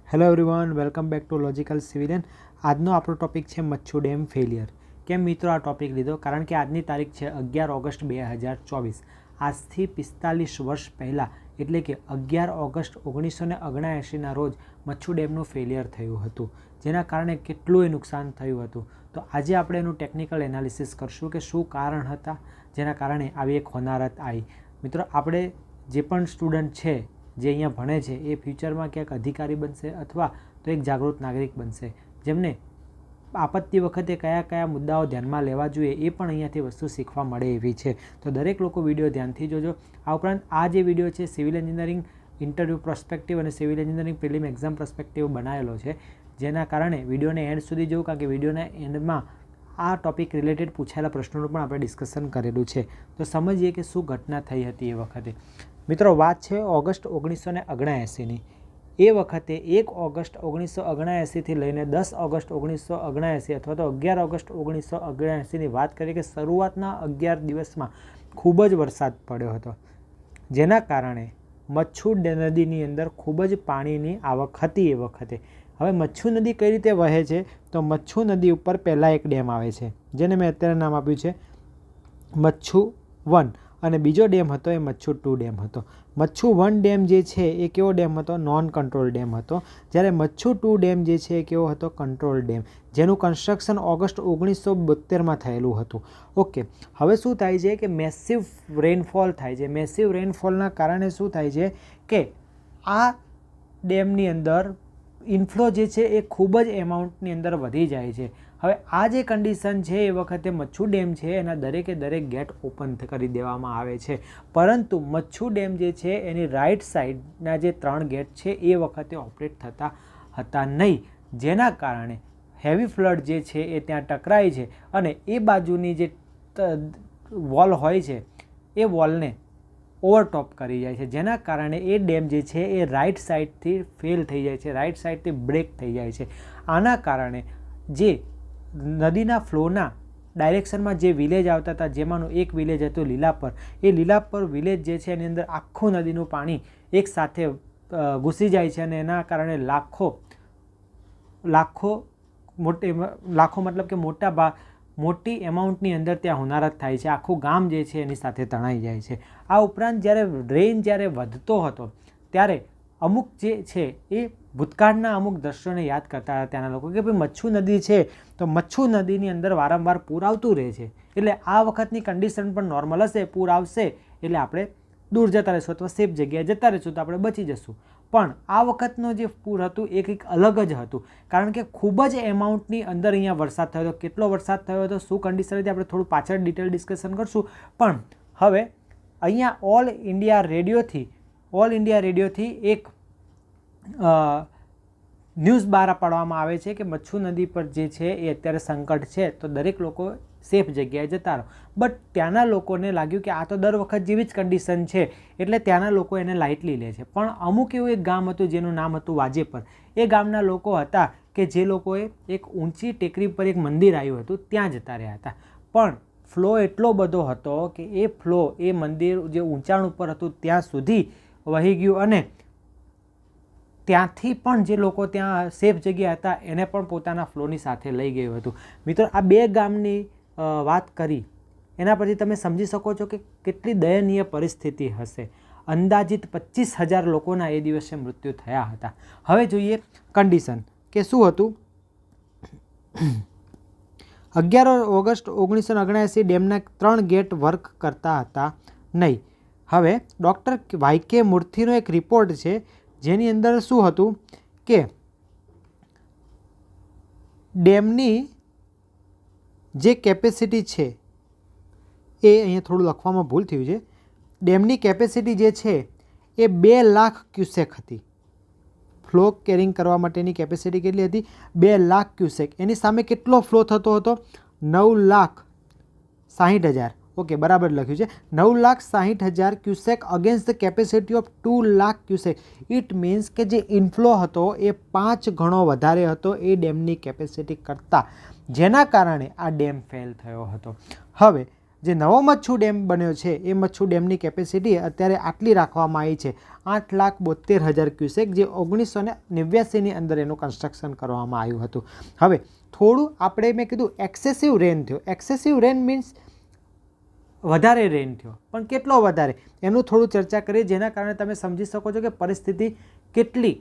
Hello everyone, welcome back to logical civilian. આજનો આપણો topic છે મચ્છુ ડેમ ફેલિયર। કેમ મિત્રો આ ટોપિક લીધો? કારણ કે આજની તારીખ છે 11 ઓગસ્ટ 2024। આજથી 45 વર્ષ પહેલાં એટલે કે 11 ઓગસ્ટ 1979ના રોજ મચ્છુ ડેમનું ફેલિયર થયું હતું, જેના કારણે કેટલું નુકસાન થયું હતું। તો આજે આપણે એનું ટેકનિકલ એનાલિસિસ કરશું કે શું કારણ હતા જેના કારણે આવી એક હોનારત આવી। મિત્રો, આપણે જે પણ સ્ટુડન્ટ છે જે અહીંયા ભણે છે એ ફ્યુચરમાં ક્યાંક અધિકારી બનશે અથવા તો એક જાગૃત નાગરિક બનશે, જેમને આપત્તિ વખતે કયા કયા મુદ્દાઓ ધ્યાનમાં લેવા જોઈએ એ પણ અહીંયાથી વસ્તુ શીખવા મળે એવી છે। તો દરેક લોકો વિડીયો ધ્યાનથી જોજો। આ ઉપરાંત આ જે વિડીયો છે સિવિલ એન્જિનિયરિંગ ઇન્ટરવ્યૂ પ્રોસ્પેક્ટિવ અને civil engineering prelim exam prospective બનાવેલો છે, જેના કારણે વિડીયોને એન્ડ સુધી જોવું, કારણ કે વિડીયોના એન્ડમાં આ ટોપિક રિલેટેડ પૂછાયેલા પ્રશ્નોનું પણ આપણે ડિસ્કશન કરેલું છે। તો સમજીએ કે શું ઘટના થઈ હતી એ વખતે। મિત્રો, વાત છે ઓગસ્ટ 1979ની। એ વખતે 1 ઓગસ્ટ 1979થી લઈને 10 ઓગસ્ટ 1979 અથવા તો 11 ઓગસ્ટ 1979ની વાત કરીએ કે શરૂઆતના 11 દિવસમાં ખૂબ જ વરસાદ પડ્યો હતો, જેના કારણે મચ્છુ નદીની અંદર ખૂબ જ પાણીની આવક હતી એ વખતે। હવે મચ્છુ નદી કઈ રીતે વહે છે? તો મચ્છુ નદી ઉપર પહેલાં એક ડેમ આવે છે, જેને મેં અત્યારે નામ આપ્યું છે મચ્છુ 1, અને બીજો ડેમ હતો એ મચ્છુ 2 ડેમ હતો। મચ્છુ 1 ડેમ જે છે એ કેવો ડેમ હતો? નોન કંટ્રોલ ડેમ હતો, જ્યારે મચ્છુ 2 ડેમ જે છે એ કેવો હતો? કંટ્રોલ ડેમ, જેનું કન્સ્ટ્રક્શન ઓગસ્ટ 1972માં થયેલું હતું। ઓકે, હવે શું થાય છે કે મેસિવ રેનફોલ થાય છે। મેસિવ રેનફોલના કારણે શું થાય છે કે આ ડેમની અંદર ઇન્ફ્લો જે છે એ ખૂબ જ એમાઉન્ટની અંદર વધી જાય છે। હવે આ જે કન્ડિશન છે એ વખતે મચ્છુ ડેમ છે એના દરેકે દરેક ગેટ ઓપન કરી દેવામાં આવે છે, પરંતુ મચ્છુ ડેમ જે છે એની રાઈટ સાઈડના જે 3 ગેટ છે એ વખતે ઓપરેટ થતા હતા નહીં, જેના કારણે હેવી ફ્લડ જે છે એ ત્યાં ટકરાય છે અને એ બાજુની જે વોલ હોય છે એ વોલને ઓવરટોપ કરી જાય છે, જેના કારણે એ ડેમ જે છે એ રાઈટ સાઈડથી ફેલ થઈ જાય છે, રાઈટ સાઈડથી બ્રેક થઈ જાય છે। આના કારણે જે નદીના ફ્લોના ડાયરેક્શનમાં જે વિલેજ આવતા હતા, જેમાંનું એક વિલેજ હતું લીલાપર, એ લીલાપર વિલેજ જે છે એની અંદર આખું નદીનું પાણી એક સાથે ઘૂસી જાય છે અને એના કારણે લાખો મતલબ કે મોટી એમાઉન્ટની અંદર ત્યાં હોનારત થાય છે। આખું ગામ જે છે એની સાથે તણાઈ જાય છે। આ ઉપરાંત જ્યારે વધતો હતો ત્યારે અમુક જે છે એ ભૂતકાળના અમુક દ્રશ્યોને યાદ કરતા હતા ત્યાંના લોકો કે ભાઈ મચ્છુ નદી છે તો મચ્છુ નદીની અંદર વારંવાર પૂર આવતું રહે છે, એટલે આ વખતની કન્ડિશન પણ નોર્મલ હશે, પૂર આવશે એટલે આપણે દૂર જતા રહીશું અથવા સેફ જગ્યાએ જતા રહીશું તો આપણે બચી જશું। પણ આ વખતનો જે પૂર હતું એ કંઈક અલગ જ હતું, કારણ કે ખૂબ જ એમાઉન્ટની અંદર અહીંયા વરસાદ થયો હતો। કેટલો વરસાદ થયો હતો, શું કન્ડિશન હતી, આપણે થોડું પાછળ ડિટેલ ડિસ્કશન કરશું। પણ હવે અહીંયા ઓલ ઇન્ડિયા રેડિયોથી એક ન્યૂઝ બહાર પાડવામાં આવે છે કે મચ્છુ નદી પર જે છે એ અત્યારે સંકટ છે, તો દરેક લોકો સેફ જગ્યાએ જતા રહો। બટ ત્યાંના લોકોને લાગ્યું કે આ તો દર વખત જેવી જ કન્ડિશન છે, એટલે ત્યાંના લોકો એને લાઇટલી લે છે। પણ અમુક એવું એક ગામ હતું જેનું નામ હતું વાજેપર। એ ગામના લોકો હતા કે જે લોકોએ એક ઊંચી ટેકરી પર એક મંદિર આવ્યું હતું ત્યાં જતા રહ્યા હતા, પણ ફ્લો એટલો બધો હતો કે એ ફ્લો એ મંદિર જે ઊંચાણ ઉપર હતું ત્યાં સુધી વહી ગયું અને ત્યાંથી પણ જે લોકો ત્યાં સેફ જગ્યા હતા એને પણ પોતાના ફ્લોની સાથે લઈ ગયું હતું। મિત્રો, આ 2 ગામની વાત કરી એના પરથી તમે સમજી શકો છો કે કેટલી દયનીય પરિસ્થિતિ હશે। અંદાજિત 25,000 લોકોના એ દિવસે મૃત્યુ થયા હતા। હવે જોઈએ કન્ડિશન કે શું હતું। 11 ઓગસ્ટ 1979 ડેમના 3 ગેટ વર્ક કરતા હતા નહીં। હવે ડૉક્ટર વાય.કે. મૂર્તિનો એક રિપોર્ટ છે જેની અંદર શું હતું કે ડેમની જે કેપેસિટી છે એ અહીંયા થોડું લખવામાં ભૂલ થયું છે। ડેમની કેપેસિટી જે છે એ 2 લાખ ક્યુસેક હતી। ફ્લો કેરિંગ કરવા માટેની કેપેસિટી કેટલી હતી? 2 લાખ ક્યુસેક। એની સામે કેટલો ફ્લો થતો હતો? 9,60,000। ઓકે, બરાબર લખ્યું છે, 9,60,000 cusec against the capacity of 2 lakh cusec. It means કે જે ઇન્ફ્લો હતો એ 5 ગણો વધારે હતો એ ડેમની કેપેસિટી કરતાં, જેના કારણે આ ડેમ ફેલ થયો હતો। હવે જે નવો મચ્છુ ડેમ બન્યો છે એ મચ્છુ ડેમની કેપેસિટી અત્યારે આટલી રાખવામાં આવી છે 8,72,000 ક્યુસેક, જે 1989ની અંદર એનું કન્સ્ટ્રક્શન કરવામાં આવ્યું હતું. હવે થોડું આપણે મેં કીધું એક્સેસિવ રેન થયો. એક્સેસિવ રેન મીન્સ વધારે રેન થયો, પણ કેટલો વધારે એનું થોડું ચર્ચા કરીએ, જેના કારણે તમે સમજી શકો છો કે પરિસ્થિતિ કેટલી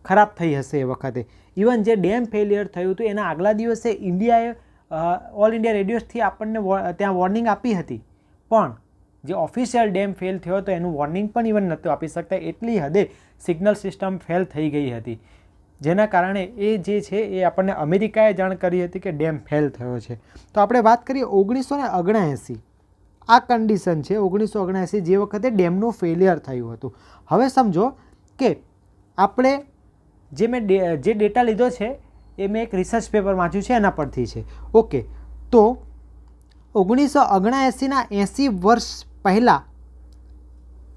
ખરાબ થઈ હશે એ વખતે. ઇવન જે ડેમ ફેલિયર થયું હતું એના આગલા દિવસે ઇન્ડિયાએ ઓલ ઇન્ડિયા રેડિયોથી આપણને ત્યાં વોર્નિંગ આપી હતી, પણ જે ઓફિશિયલ ડેમ ફેલ થયો હતો એનું વોર્નિંગ પણ ઇવન નહોતું આપી શકતા, એટલી હદે સિગ્નલ સિસ્ટમ ફેલ થઈ ગઈ હતી, જેના કારણે એ જે છે એ આપણને અમેરિકાએ જાણ કરી હતી કે ડેમ ફેલ થયો છે. તો આપણે વાત કરીએ 1979, આ કન્ડિશન છે 1979, જે વખતે ડેમનું ફેલિયર થયું હતું. હવે સમજો કે આપણે મેં જે ડેટા લીધો છે એ મેં એક રિસર્ચ પેપર વાંચ્યું છે એના પરથી છે. ઓકે, તો 1979ના 80 વર્ષ પહેલાં,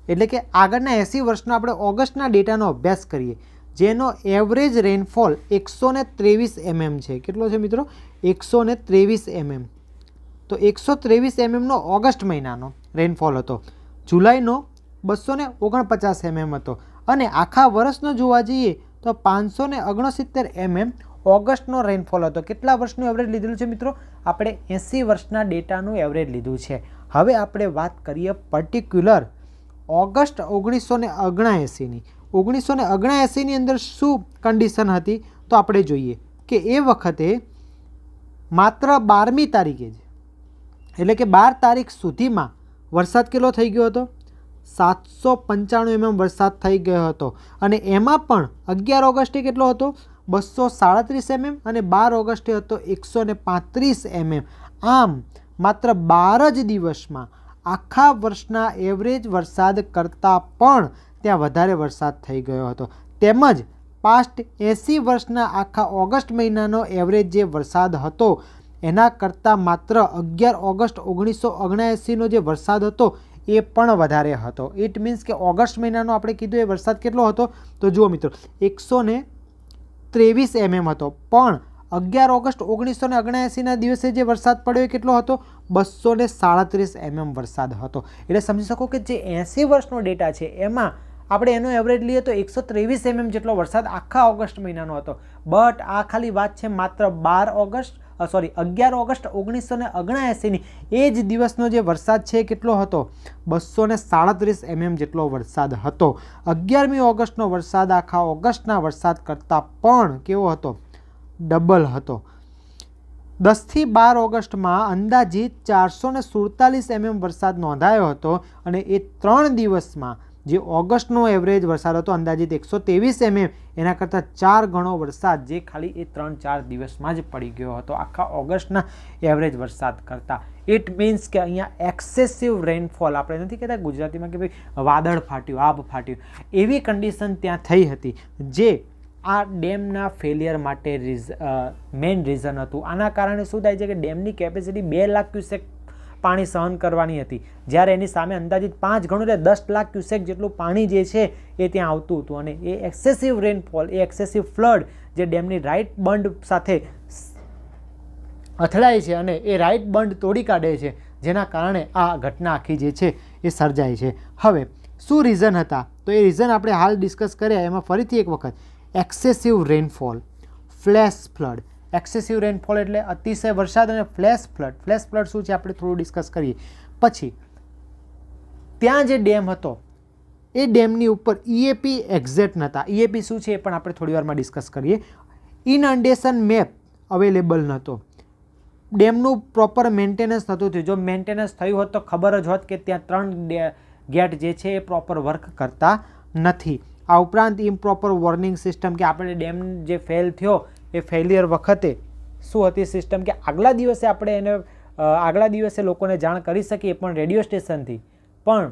એટલે કે આગળના 80 વર્ષનો આપણે ઓગસ્ટના ડેટાનો અભ્યાસ કરીએ, જેનો એવરેજ રેનફોલ 123 mm છે. કેટલો છે મિત્રો? 123 mm. તો 123 mmનો ઓગસ્ટ મહિનાનો રેનફોલ હતો. જુલાઈનો 249 mm હતો. અને આખા વર્ષનો જોવા જઈએ તો 569 mm ઓગસ્ટનો રેનફોલ હતો. કેટલા વર્ષનું એવરેજ લીધેલું છે મિત્રો? આપણે 80 વર્ષના ડેટાનું એવરેજ લીધું છે. હવે આપણે વાત કરીએ પર્ટિક્યુલર ઓગસ્ટ 1979ની. 1979ની અંદર શું કન્ડિશન હતી તો આપણે જોઈએ કે એ વખતે માત્ર 12મી તારીખે જ, એટલે કે 12 તારીખ સુધીમાં વરસાદ કેટલો થઈ ગયો હતો? 795 mm વરસાદ થઈ ગયો હતો. અને એમાં પણ 11 ઓગસ્ટે કેટલો હતો? 237 mm, અને 12 ઓગસ્ટે હતો 135 mm. આમ માત્ર 12 જ દિવસમાં આખા વર્ષના એવરેજ વરસાદ કરતાં પણ ત્યાં વધારે વરસાદ થઈ ગયો હતો. તેમજ પાસ્ટ 80 વર્ષના આખા ઓગસ્ટ મહિનાનો એવરેજ જે વરસાદ હતો એના કરતાં માત્ર 11 ઓગસ્ટ 1979નો જે વરસાદ હતો એ પણ વધારે હતો. ઇટ મીન્સ કે ઓગસ્ટ મહિનાનો આપણે કીધું એ વરસાદ કેટલો હતો તો જુઓ મિત્રો 123 mm હતો, પણ 11 ઓગસ્ટ 1979ના દિવસે જે વરસાદ પડ્યો એ કેટલો હતો? 237 mm વરસાદ હતો. એટલે સમજી શકો કે જે 80 વર્ષનો ડેટા છે એમાં આપણે એનો એવરેજ લઈએ તો 123 mm જેટલો વરસાદ આખા ઓગસ્ટ મહિનાનો હતો. બટ આ ખાલી વાત છે માત્ર 11 ઓગસ્ટ 1979ની. એ જ દિવસનો જે વરસાદ છે કેટલો હતો? 237 mm જેટલો વરસાદ હતો. 11મી ઓગસ્ટનો વરસાદ આખા ઓગસ્ટના વરસાદ કરતાં પણ કેવો હતો? ડબલ હતો. 10થી 12 ઓગસ્ટમાં અંદાજિત 447 mm વરસાદ નોંધાયો હતો. અને એ 3 દિવસમાં જે ઓગસ્ટનો એવરેજ વરસાદ હતો અંદાજિત 123 mm, એના કરતાં 4 ગણો વરસાદ જે ખાલી એ 3-4 દિવસમાં જ પડી ગયો હતો આખા ઓગસ્ટના એવરેજ વરસાદ કરતાં. ઇટ મીન્સ કે અહીંયા એક્સેસિવ રેનફોલ, આપણે નથી કહેતા ગુજરાતીમાં કે ભાઈ વાદળ ફાટ્યું, આભ ફાટ્યું, એવી કન્ડિશન ત્યાં થઈ હતી, જે આ ડેમના ફેલિયર માટે મેઇન રીઝન હતું. આના કારણે શું થાય છે કે ડેમની કેપેસિટી 2 લાખ ક્યુસેક પાણી સહન કરવાની હતી, જ્યારે એની સામે અંદાજિત 5 ગણું એટલે 10 લાખ ક્યુસેક જેટલું પાણી જે છે એ ત્યાં આવતું હતું. અને એ એક્સેસિવ રેનફોલ, એ એક્સેસિવ ફ્લડ જે ડેમની રાઇટ બંધ સાથે અથડાય છે અને એ રાઇટ બંધ તોડી કાઢે છે, જેના કારણે આ ઘટના આખી જે છે એ સર્જાય છે. હવે શું રીઝન હતા તો એ રીઝન આપણે હાલ ડિસ્કસ કર્યા. એમાં ફરીથી એક વખત excessive rainfall, flash flood. Excessive rainfall એટલે અતિશય વરસાદ, અને ફ્લેશ ફ્લડ. ફ્લેશ ફ્લડ શું છે આપણે થોડું ડિસ્કસ કરીએ. પછી ત્યાં જે ડેમ હતો એ ડેમની ઉપર EAP એક્ઝેક્ટ નહોતા. EAP શું છે એ પણ આપણે થોડી વારમાં ડિસ્કસ કરીએ. ઇનઅન્ડેશન મેપ અવેલેબલ નહોતો. ડેમનું પ્રોપર મેન્ટેનન્સ નહોતું થયું. જો મેન્ટેનન્સ થયું હોત તો ખબર જ હોત કે ત્યાં 3 ગેટ જે છે એ પ્રોપર વર્ક કરતા નથી. આ ઉપરાંત ઇમ્પ્રોપર વોર્નિંગ સિસ્ટમ, કે આપણે ડેમ જે ફેલ થયો એ ફેલિયર વખતે શું હતી સિસ્ટમ કે આગલા દિવસે લોકોને જાણ કરી શકીએ, પણ રેડિયો સ્ટેશનથી. પણ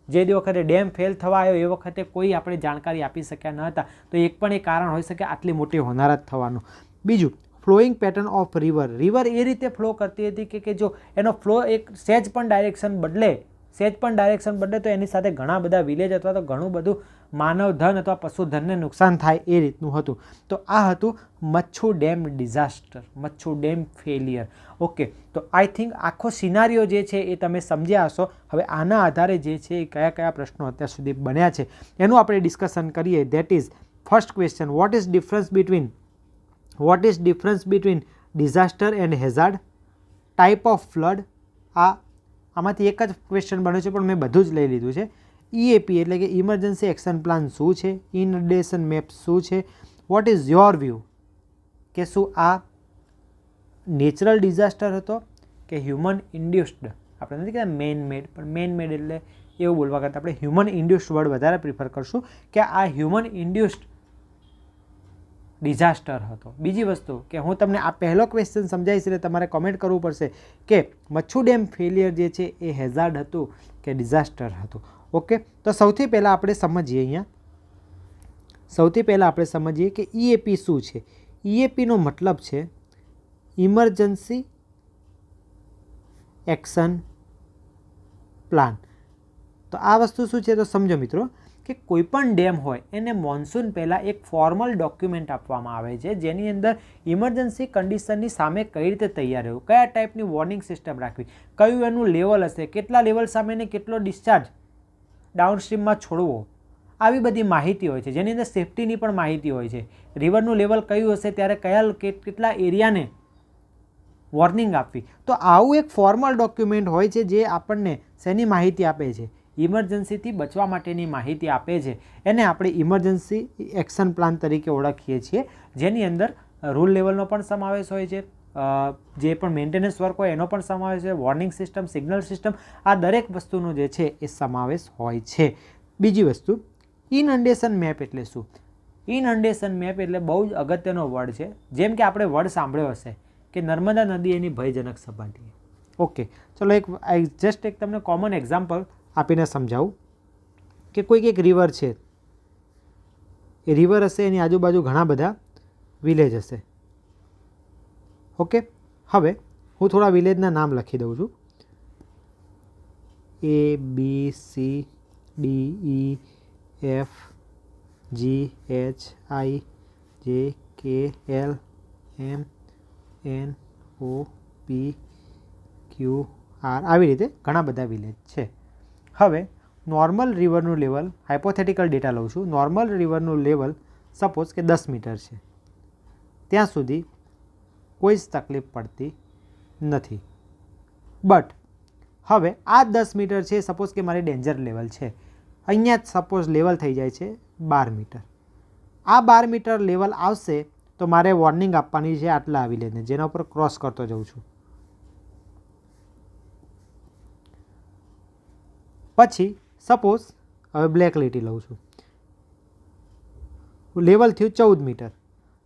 જે વખતે ડેમ ફેલ થવા આવ્યો એ વખતે કોઈ આપણે જાણકારી આપી શક્યા ન હતા. તો એક પણ એ કારણ હોઈ શકે આટલી મોટી હોનારત થવાનું. બીજું, flowing pattern of river. River એ રીતે ફ્લો કરતી હતી કે જો એનો ફ્લો એક સહેજ પણ ડાયરેક્શન બદલે સેજ પણ ડાયરેક્શન બદલે તો એની સાથે ઘણા બધા વિલેજ અથવા તો ઘણું બધું માનવ ધન અથવા પશુધનને નુકસાન થાય એ રીતનું હતું. તો આ હતું Machchhu dam disaster, Machchhu dam failure. Okay, તો આઈ થિંક આખો સિનારીઓ જે છે એ તમે સમજ્યા હશો. હવે આના આધારે જે છે એ કયા કયા પ્રશ્નો અત્યાર સુધી બન્યા છે એનું આપણે ડિસ્કશન કરીએ. That is first question, what is difference between disaster and hazard, type of flood. આમાંથી એક જ ક્વેશ્ચન બન્યો છે પણ મેં બધું જ લઈ લીધું છે. EAP એટલે કે ઇમરજન્સી એક્શન પ્લાન શું છે, ઇનડેશન મેપ શું છે, વોટ ઇઝ યોર વ્યૂ કે શું આ નેચરલ ડિઝાસ્ટર હતો કે હ્યુમન ઇન્ડ્યુસ્ડ. આપણે નથી કહેતા મેન મેડ, પણ મેન મેડ એટલે એવું બોલવા કરતાં આપણે હ્યુમન ઇન્ડ્યુસ્ડ વર્ડ વધારે પ્રિફર કરશું કે આ હ્યુમન ઇન્ડ્યુસ્ડ ડિઝાસ્ટર હતો. બીજી વસ્તુ કે હું તમને આ પહેલો ક્વેશ્ચન સમજાવીશ એટલે તમારે કોમેન્ટ કરવું પડશે કે મચ્છુ ડેમ ફેલિયર જે છે એ હેઝાર્ડ હતું કે ડિઝાસ્ટર હતું. ઓકે, તો સૌથી પહેલાં આપણે સમજીએ કે EAP શું છે. EAPનો મતલબ છે ઇમરજન્સી એક્શન પ્લાન. તો આ વસ્તુ શું છે તો સમજો મિત્રો કે કોઈ પણ ડેમ હોય એને મોન્સૂન પહેલાં એક ફોર્મલ ડોક્યુમેન્ટ આપવામાં આવે છે જેની અંદર ઇમરજન્સી કન્ડિશનની સામે કઈ રીતે તૈયાર રહેવું, કયા ટાઈપની વોર્નિંગ સિસ્ટમ રાખવી, કયું એનું લેવલ હશે, કેટલા લેવલ સામેને કેટલો ડિસ્ચાર્જ ડાઉનસ્ટ્રીમમાં છોડવો, આવી બધી માહિતી હોય છે. જેની અંદર સેફટીની પણ માહિતી હોય છે. રિવરનું લેવલ કયું હશે ત્યારે કેટલા એરિયાને વોર્નિંગ આપવી. તો આવું એક ફોર્મલ ડોક્યુમેન્ટ હોય છે જે આપણને શેની માહિતી આપે છે, ઇમરજન્સીથી બચવા માટેની માહિતી આપે છે. એને આપણે ઇમરજન્સી એક્શન પ્લાન તરીકે ઓળખીએ છીએ, જેની અંદર રૂલ લેવલનો પણ સમાવેશ હોય છે, જે પણ મેન્ટેનન્સ વર્ક હોય એનો પણ સમાવેશ હોય, વોર્નિંગ સિસ્ટમ, સિગ્નલ સિસ્ટમ, આ દરેક વસ્તુનો જે છે એ સમાવેશ હોય છે. બીજી વસ્તુ, ઇનઅન્ડેશન મેપ એટલે શું? ઇનઅન્ડેશન મેપ એટલે બહુ જ અગત્યનો વર્ડ છે. જેમ કે આપણે વર્ડ સાંભળ્યો હશે કે નર્મદા નદી એની ભયજનક સપાટીએ. ઓકે, ચલો એક તમને કોમન એક્ઝામ્પલ આપીને સમજાવું કે કોઈક એક રિવર છે, એ રિવર હશે એની આજુબાજુ ઘણા બધા વિલેજ હશે. ઓકે, હવે હું થોડા વિલેજના નામ લખી દઉં છું. ABCDEFGHIJKLMNOPQR, આવી રીતે ઘણા બધા વિલેજ છે. હવે નોર્મલ રિવરનું લેવલ, હાઇપોથેટિકલ ડેટા લઉં છું. નોર્મલ રિવરનું લેવલ સપોઝ કે 10 મીટર છે. ત્યાં સુધી કોઈ જ તકલીફ પડતી નથી. બટ હવે આ 10 મીટર છે, સપોઝ કે મારી ડેન્જર લેવલ છે, અહીંયા જ સપોઝ લેવલ થઈ જાય છે 12 મીટર. આ 12 મીટર લેવલ આવશે તો મારે વોર્નિંગ આપવાની છે આટલા વિલેજને, જેના ઉપર ક્રોસ કરતો જાઉં છું. પછી સપોઝ હવે બ્લેક લીટી લઉં છું, લેવલ થયું 14 મીટર,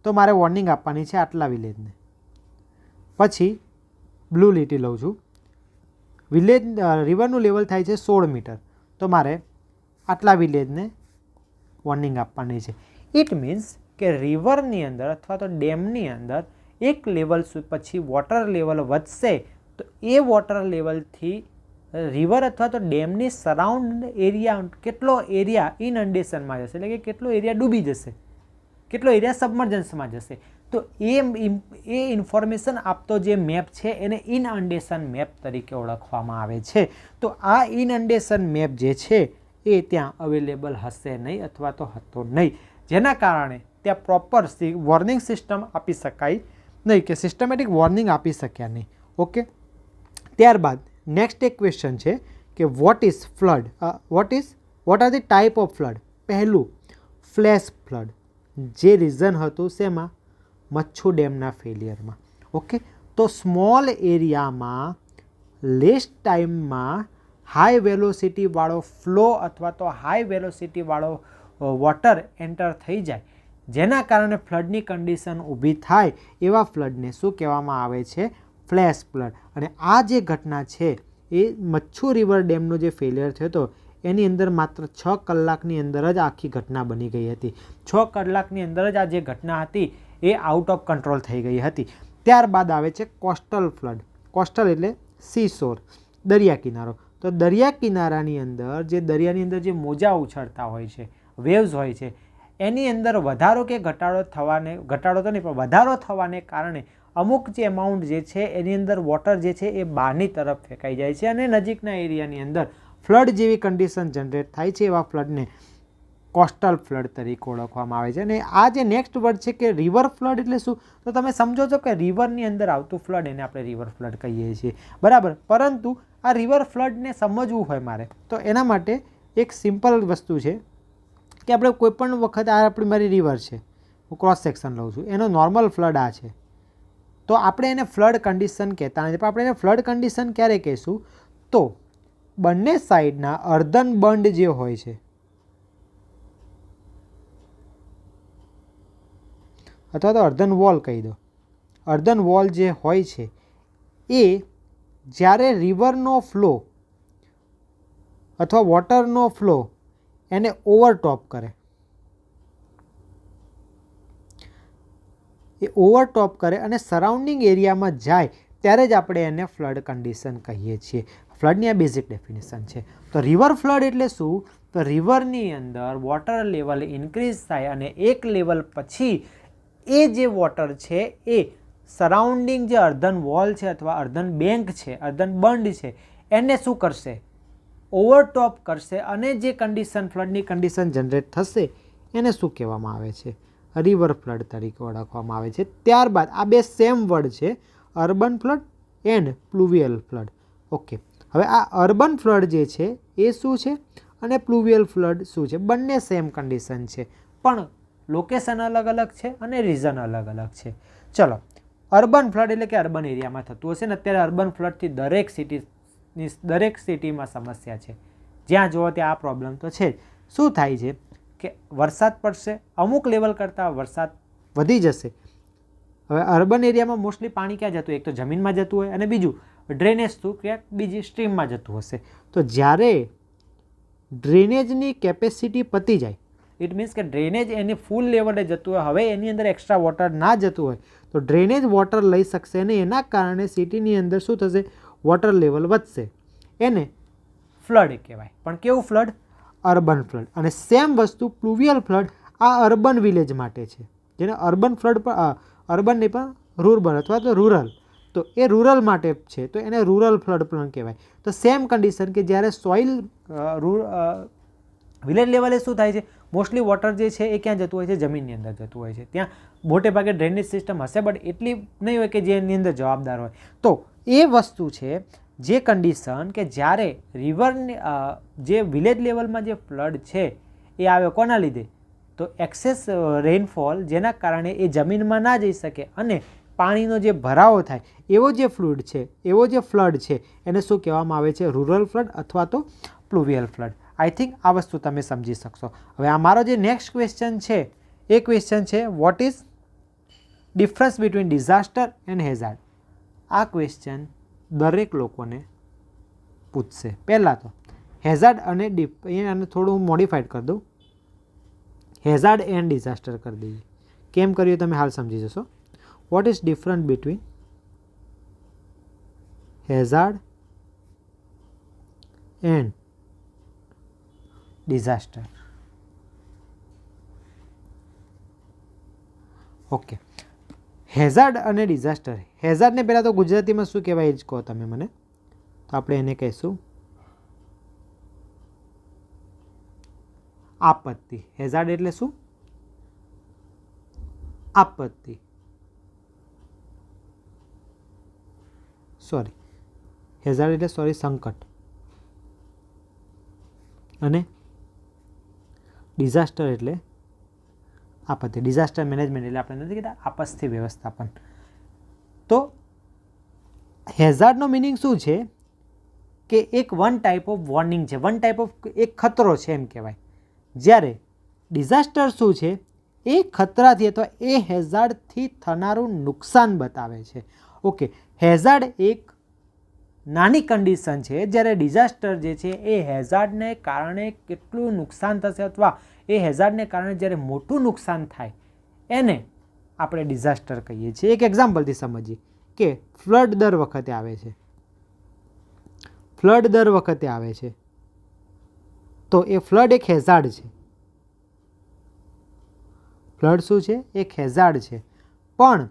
તો મારે વોર્નિંગ આપવાની છે આટલા વિલેજને. પછી બ્લુ લીટી લઉં છું, રિવરનું લેવલ થાય છે 16 મીટર, તો મારે આટલા વિલેજને વોર્નિંગ આપવાની છે. ઇટ મીન્સ કે રિવરની અંદર અથવા તો ડેમની અંદર એક લેવલ પછી વોટર લેવલ વધશે તો એ વોટર લેવલથી રિવર અથવા તો ડેમની સરાઉન્ડ એરિયા, કેટલો એરિયા ઇનઅન્ડેશનમાં જશે, એટલે કે કેટલો એરિયા ડૂબી જશે, કેટલો એરિયા સબમર્જન્સમાં જશે. તો એ ઇન્ફોર્મેશન આપતો જે મેપ છે એને ઇનઅન્ડેશન મેપ તરીકે ઓળખવામાં આવે છે. તો આ ઇનઅન્ડેશન મેપ જે છે એ ત્યાં અવેલેબલ હશે નહીં અથવા તો હતો નહીં, જેના કારણે ત્યાં પ્રોપર વોર્નિંગ સિસ્ટમ આપી શકાય નહીં કે સિસ્ટમેટિક વોર્નિંગ આપી શક્યા નહીં. ઓકે, ત્યારબાદ નેક્સ્ટ એક ક્વેશ્ચન છે કે what are the type of flood. પહેલું ફ્લેશ ફ્લડ, જે રીઝન હતું શેમાં? મચ્છુ ડેમના ફેલિયરમાં. ઓકે, તો સ્મોલ એરિયામાં લેસ ટાઈમમાં હાઈ વેલોસિટીવાળો ફ્લો અથવા તો હાઈ વેલોસિટીવાળો વોટર એન્ટર થઈ જાય, જેના કારણે ફ્લડની કન્ડિશન ઊભી થાય, એવા ફ્લડને શું કહેવામાં આવે છે? Flash flood. અને આ જે ઘટના છે એ મચ્છુ રિવર ડેમનો જે ફેલિયર થયો હતો એની અંદર માત્ર 6 કલાકની અંદર જ આખી ઘટના બની ગઈ હતી. 6 કલાકની અંદર જ આ જે ઘટના હતી એ આઉટ ઓફ કંટ્રોલ થઈ ગઈ હતી. ત્યારબાદ આવે છે કોસ્ટલ ફ્લડ. કોસ્ટલ એટલે સી શોર, દરિયા કિનારો. તો દરિયા કિનારાની અંદર જે મોજા ઉછળતા હોય છે, વેવ્સ હોય છે, એની અંદર વધારો કે ઘટાડો તો નહીં પણ વધારો થવાને કારણે અમુક જે એમાઉન્ટ જે છે એની અંદર વોટર જે છે એ બહારની તરફ ફેંકાઈ જાય છે અને નજીકના એરિયાની અંદર ફ્લડ જેવી કન્ડિશન જનરેટ થાય છે. એવા ફ્લડને કોસ્ટલ ફ્લડ તરીકે ઓળખવામાં આવે છે. અને આ જે નેક્સ્ટ વર્ડ છે કે રિવર ફ્લડ એટલે શું, તો તમે સમજો છો કે રિવરની અંદર આવતું ફ્લડ એને આપણે રિવર ફ્લડ કહીએ છીએ, બરાબર. પરંતુ આ રિવર ફ્લડને સમજવું હોય મારે તો એના માટે એક સિમ્પલ વસ્તુ છે કે આપણે કોઈપણ વખત મારી રિવર છે, હું ક્રોસ સેક્શન લઉં છું, એનો નોર્મલ ફ્લડ આ છે, તો આપણે એને ફ્લડ કન્ડિશન કહેતા નથી. પણ આપણે એને ફ્લડ કન્ડિશન ક્યારે કહીશું, તો બંને સાઈડના અર્ધન બંધ જે હોય છે અથવા તો અર્ધન વોલ કહી દો, અર્ધન વોલ જે હોય છે એ જ્યારે રિવરનો ફ્લો અથવા વોટરનો ફ્લો એને ઓવરટોપ કરે, એ ઓવરટોપ કરે અને સરાઉન્ડિંગ એરિયામાં જાય ત્યારે જ આપણે એને ફ્લડ કન્ડિશન કહીએ છીએ. ફ્લડની આ બેઝિક ડેફિનેશન છે. તો રિવર ફ્લડ એટલે શું, તો રિવરની અંદર વોટર લેવલ ઇન્ક્રીઝ થાય અને એક લેવલ પછી એ જે વોટર છે એ સરાઉન્ડિંગ જે અર્ધન વોલ છે અથવા અર્ધન બેંક છે, અર્ધન બંધ છે, એને શું કરશે, ઓવરટોપ કરશે અને જે કન્ડિશન ફ્લડની કન્ડિશન જનરેટ થશે એને શું કહેવામાં આવે છે, રિવર ફ્લડ તરીકે ઓળખવામાં આવે છે. ત્યારબાદ આ બે સેમ વર્ડ છે, urban flood and pluvial flood. Okay, હવે આ અર્બન ફ્લડ જે છે એ શું છે અને પ્લુવિયલ ફ્લડ શું છે, બંને સેમ કન્ડિશન છે પણ લોકેશન અલગ અલગ છે અને રીઝન અલગ અલગ છે. ચલો, અર્બન ફ્લડ એટલે કે અર્બન એરિયામાં થતું હશે ને. અત્યારે અર્બન ફ્લડથી દરેક સિટીમાં સમસ્યા છે, જ્યાં જુઓ ત્યાં આ પ્રોબ્લેમ તો છે જ. શું થાય છે કે વરસાદ પડશે, અમુક લેવલ કરતાં વરસાદ વધી જશે. હવે અર્બન એરિયામાં મોસ્ટલી પાણી ક્યાં જતું હોય, એક તો જમીનમાં જતું હોય અને બીજું ડ્રેનેજ થ્રુ ક્યાંક બીજી સ્ટ્રીમમાં જતું હશે. તો જ્યારે ડ્રેનેજની કેપેસિટી પતી જાય, ઇટ મીન્સ કે ડ્રેનેજ એની ફૂલ લેવલે જતું હોય, હવે એની અંદર એક્સ્ટ્રા વોટર ના જતું હોય તો ડ્રેનેજ વોટર લઈ શકશે અને એના કારણે સિટીની અંદર શું થશે, વોટર લેવલ વધશે, એને ફ્લડ કહેવાય. પણ કેવું ફ્લડ, અર્બન ફ્લડ. અને સેમ વસ્તુ પ્લુવિયલ ફ્લડ આ અર્બન વિલેજ માટે છે, જેને અર્બન ફ્લડ પણ અર્બન નહીં પણ રૂરબન અથવા તો રૂરલ, તો એ રૂરલ માટે છે, તો એને રૂરલ ફ્લડ પણ કહેવાય. તો સેમ કન્ડિશન કે જ્યારે સોઇલ વિલેજ લેવલે શું થાય છે, મોસ્ટલી વોટર જે છે એ ક્યાં જતું હોય છે, જમીનની અંદર જતું હોય છે. ત્યાં મોટે ભાગે ડ્રેનેજ સિસ્ટમ હશે બટ એટલી નહીં હોય કે જે એની અંદર જવાબદાર હોય. તો એ વસ્તુ છે જે કન્ડિશન કે જ્યારે રિવરની જે વિલેજ લેવલમાં જે ફ્લડ છે એ આવે કોના લીધે, તો એક્સેસ રેઇનફોલ, જેના કારણે એ જમીનમાં ના જઈ શકે અને પાણીનો જે ભરાવો થાય એવો જે ફ્લૂડ છે, એવો જે ફ્લડ છે એને શું કહેવામાં આવે છે, રૂરલ ફ્લડ અથવા તો પ્લુવિયલ ફ્લડ. આઈ થિંક આ વસ્તુ તમે સમજી શકશો. હવે આ મારો જે નેક્સ્ટ ક્વેશ્ચન છે એ ક્વેશ્ચન છે what is difference between disaster and hazard. આ ક્વેશ્ચન દરેક લોકોને પૂછશે. પહેલાં તો હેઝાર્ડ અને એને થોડું હું મોડિફાઈડ કરી દઉં, હેઝાર્ડ એન્ડ ડિઝાસ્ટર કરી દઈએ. કેમ કર્યું તમે હાલ સમજી જશો. What is different between hazard and disaster. Okay, hazard અને ડિઝાસ્ટર. હેઝાર્ડને પહેલાં તો ગુજરાતીમાં શું કહેવાય એ જ કહો તમે મને. તો આપણે એને કહીશું આપત્તિ. હેઝાર્ડ એટલે શું, આપત્તિ. હેઝાર્ડ એટલે સંકટ. અને ડિઝાસ્ટર એટલે આપત્તિ. ડિઝાસ્ટર મેનેજમેન્ટ એટલે આપણે નથી કહેતા આપત્તિ વ્યવસ્થાપન. તો હેઝાર્ડનો મિનિંગ શું છે કે એક વન ટાઈપ ઓફ વોર્નિંગ છે, વન ટાઈપ ઓફ એક ખતરો છે એમ કહેવાય. જ્યારે ડિઝાસ્ટર શું છે, એ ખતરાથી અથવા એ હેઝાર્ડથી થનારું નુકસાન બતાવે છે. ઓકે, હેઝાર્ડ એક નાની કન્ડિશન છે, જ્યારે ડિઝાસ્ટર જે છે એ હેઝાર્ડને કારણે કેટલું નુકસાન થશે અથવા એ હેઝાર્ડને કારણે જ્યારે મોટું નુકસાન થાય એને આપણે ડિઝાસ્ટર કહીએ છીએ. એક એક્ઝામ્પલથી સમજીએ કે ફ્લડ દર વખતે આવે છે. ફ્લડ દર વખતે આવે છે તો એ ફ્લડ એક હેઝાર્ડ છે. ફ્લડ શું છે? એક હેઝાર્ડ છે. પણ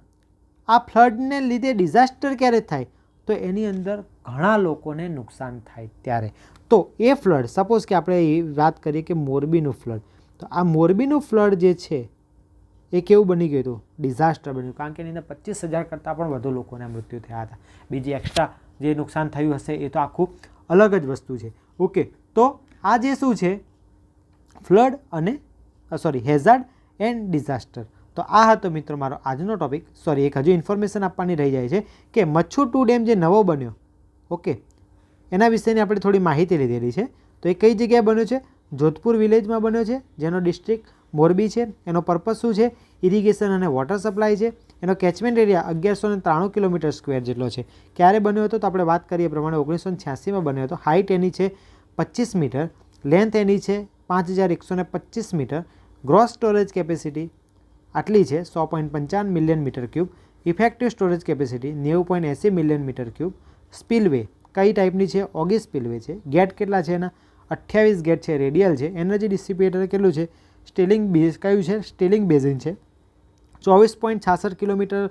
આ ફ્લડને લીધે ડિઝાસ્ટર ક્યારે થાય? તો એની અંદર ઘણા લોકોને નુકસાન થાય ત્યારે. તો એ ફ્લડ, સપોઝ કે આપણે વાત કરીએ કે મોરબીનું ફ્લડ, તો આ મોરબીનું ફ્લડ જે છે એ કેવું બની ગયું હતું? ડિઝાસ્ટર બન્યું. કારણ કે એની અંદર 25,000 કરતાં પણ વધુ લોકોના મૃત્યુ થયા હતા. બીજી એક્સ્ટ્રા જે નુકસાન થયું હશે એ તો આખું અલગ જ વસ્તુ છે. ઓકે, તો આ જે શું છે? ફ્લડ અને હેઝાર્ડ એન્ડ ડિઝાસ્ટર. તો આ હતો મિત્રો મારો આજનો ટોપિક. એક હજુ ઇન્ફોર્મેશન આપવાની રહી જાય છે કે મચ્છુ 2 ડેમ જે નવો બન્યો, ઓકે, એના વિશેની આપણે થોડી માહિતી લીધેલી છે. તો એ કઈ જગ્યાએ બન્યો છે? જોધપુર વિલેજમાં બન્યો છે, જેનો ડિસ્ટ્રિક્ટ મોરબી છે. એનો પર્પઝ શું છે? ઇરિગેશન અને વોટર સપ્લાય છે. એનો કેચમેન્ટ એરિયા 1193 કિલોમીટર સ્ક્વેર જેટલો છે. ક્યારે બન્યો હતો? તો આપણે વાત કરીએ પ્રમાણે 1986માં બન્યો હતો. હાઇટ એની છે 25 મીટર, લેન્થ એની છે 5125 મીટર, ગ્રોસ સ્ટોરેજ કેપેસિટી આટલી છે 100.55 million metre cube, effective storage capacity 90.80 million metre cube. Spillway કઈ ટાઈપની છે? ઓગી સ્પિલવે છે. ગેટ કેટલા છે એના? 28 ગેટ છે, રેડિયલ છે. એનર્જી ડિસિપેટર કેટલું છે? સ્ટીલિંગ બેઝ કયું છે? સ્ટીલિંગ બેઝિન છે. 24.66 કિલોમીટર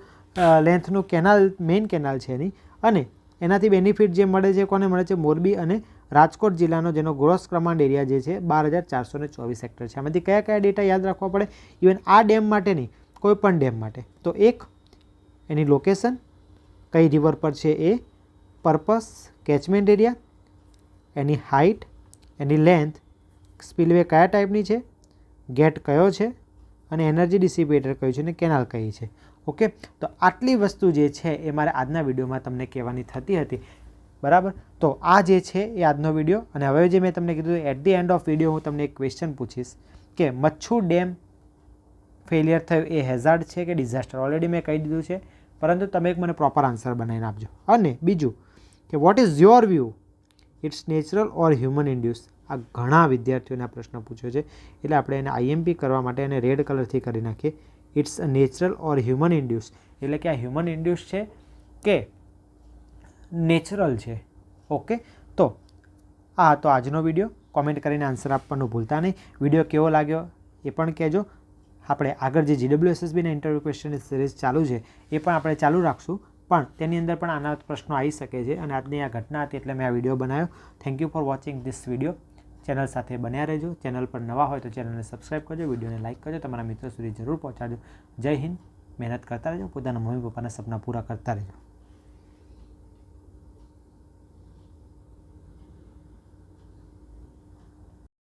લેન્થનું કેનાલ, મેઇન કેનાલ છે એની. અને એનાથી બેનિફિટ જે મળે છે કોને મળે છે? મોરબી અને રાજકોટ જિલ્લાનો, જેનો ગ્રોસ કમાન્ડ એરિયા જે છે 12,424 હેક્ટર છે. આમાંથી કયા કયા ડેટા યાદ રાખવા પડે? ઇવન આ ડેમ માટે નહીં, કોઈ પણ ડેમ માટે. તો એક, એની લોકેશન, કઈ રિવર પર છે એ, પર્પસ, કેચમેન્ટ એરિયા, એની હાઇટ, એની લેન્થ, સ્પિલવે કયા ટાઈપની છે, ગેટ કયો છે, અને એનર્જી ડિસિપેટર કયું છે, અને કેનાલ કઈ છે. ઓકે, તો આટલી વસ્તુ જે છે એ મારે આજના વિડીયોમાં તમને કહેવાની થતી હતી. બરાબર, તો આ જે છે એ આજનો વિડીયો. અને હવે જે મેં તમને કીધું, at the end of video હું તમને એક ક્વેશ્ચન પૂછીશ કે મચ્છુ ડેમ ફેલિયર થયું એ હેઝાર્ડ છે કે ડિઝાસ્ટર? ઓલરેડી મેં કહી દીધું છે, પરંતુ તમે એક મને પ્રોપર આન્સર બનાવીને આપજો. અને બીજું કે what is your view, it's natural or human induce? આ ઘણા વિદ્યાર્થીઓના પ્રશ્ન પૂછ્યો છે, એટલે આપણે એને આઈએમપી કરવા માટે એને રેડ કલરથી કરી નાખીએ. It's a natural or human induce, એટલે કે આ હ્યુમન ઇન્ડ્યુસ છે કે નેચરલ છે. ઓકે, તો આ હતો આજનો વિડીયો. કોમેન્ટ કરીને આન્સર આપવાનું ભૂલતા નહીં. વિડીયો કેવો લાગ્યો એ પણ કહેજો. આપણે આગળ જે GWSSBના ઇન્ટરવ્યૂ ક્વેશ્ચન સિરીઝ ચાલુ છે એ પણ આપણે ચાલુ રાખશું, પણ તેની અંદર પણ આના પ્રશ્નો આવી શકે છે. અને આજની આ ઘટના હતી એટલે મેં આ વિડીયો બનાવ્યો. Thank you for watching this video. Channel સાથે બન્યા રહેજો. ચેનલ પર નવા હોય તો ચેનલને સબસ્ક્રાઈબ કરજો, વિડીયોને લાઇક કરજો, તમારા મિત્રો સુધી જરૂર પહોંચાડજો. જય હિન્દ. મહેનત કરતા રહેજો, પોતાના મમ્મી પપ્પાના સપના પૂરા કરતા રહેજો.